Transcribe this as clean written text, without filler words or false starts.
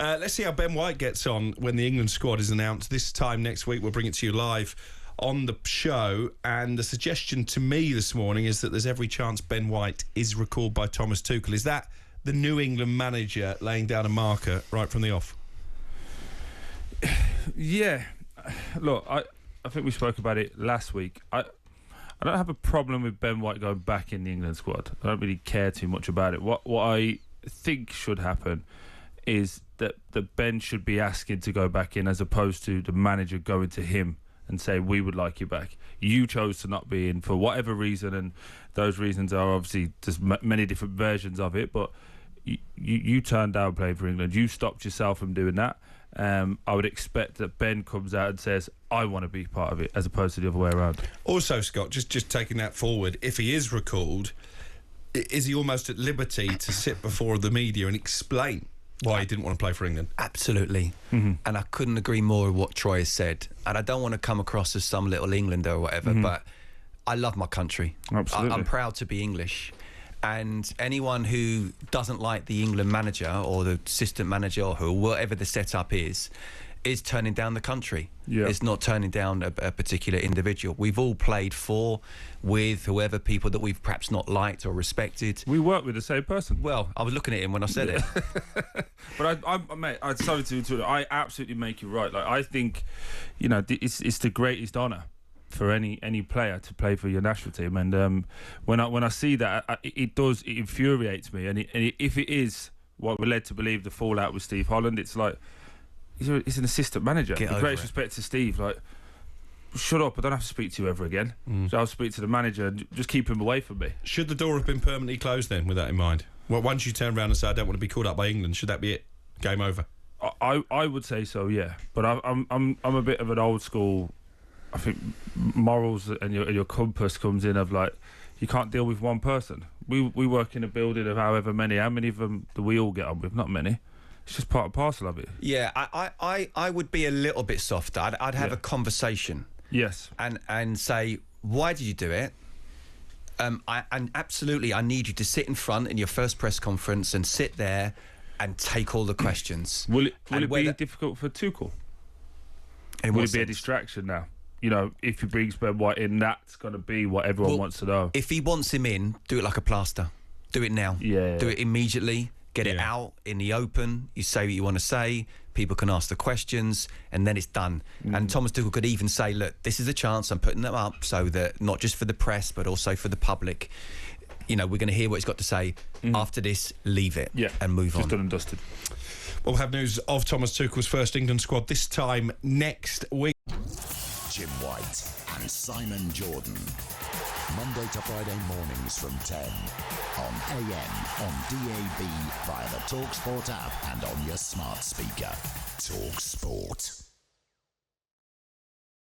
Let's see how Ben White gets on when the England squad is announced. This time next week, we'll bring it to you live on the show. And the suggestion to me this morning is that there's every chance Ben White is recalled by Thomas Tuchel. Is that the New England manager laying down a marker right from the off? Yeah. Look, I think we spoke about it last week. I don't have a problem with Ben White going back in the England squad. I don't really care too much about it. What I think should happen is that Ben should be asking to go back in, as opposed to the manager going to him and say, we would like you back. You chose to not be in for whatever reason, and those reasons are obviously just many different versions of it, but you turned down playing for England. You stopped yourself from doing that. I would expect that Ben comes out and says, I want to be part of it, as opposed to the other way around. Also, Scott, just taking that forward, if he is recalled, is he almost at liberty to sit before the media and explain why he didn't want to play for England? Absolutely. And I couldn't agree more with what Troy has said. And I don't want to come across as some little Englander or whatever, but I love my country. Absolutely. I'm proud to be English. And anyone who doesn't like the England manager or the assistant manager or whatever the setup is turning down the country. Yeah. It's not turning down a particular individual. We've all played with whoever, people that we've perhaps not liked or respected. We work with the same person. Well, I was looking at him when I said it. But I absolutely make you right. Like, I think, it's the greatest honour for any player to play for your national team, and when I see that, it infuriates me. And if it is what we're led to believe, the fallout with Steve Holland, it's like he's an assistant manager. With greatest respect to Steve, like, shut up! I don't have to speak to you ever again. So I'll speak to the manager and just keep him away from me. Should the door have been permanently closed then, with that in mind? Well, once you turn around and say, I don't want to be called up by England, should that be it? Game over? I would say so, yeah. But I'm a bit of an old school. I think morals and your compass comes in of, like, you can't deal with one person. We work in a building of how many of them do we all get on with? Not many. It's just part and parcel of it. Yeah, I would be a little bit softer. I'd have a conversation. Yes. And say, why did you do it? And absolutely, I need you to sit in front in your first press conference and sit there and take all the questions. Will it be difficult for Tuchel? Will it be a distraction now? If he brings Ben White in, that's going to be what everyone wants to know. If he wants him in, do it like a plaster. Do it now. Yeah. Do it immediately. Get it out in the open. You say what you want to say. People can ask the questions, and then it's done. And Thomas Tuchel could even say, look, this is a chance. I'm putting them up so that not just for the press, but also for the public. We're going to hear what he's got to say. After this, leave it and move on. Just done and dusted. We'll have news of Thomas Tuchel's first England squad this time next week. Jim White and Simon Jordan. Monday to Friday mornings from 10 on AM, on DAB, via the talkSPORT app and on your smart speaker. talkSPORT.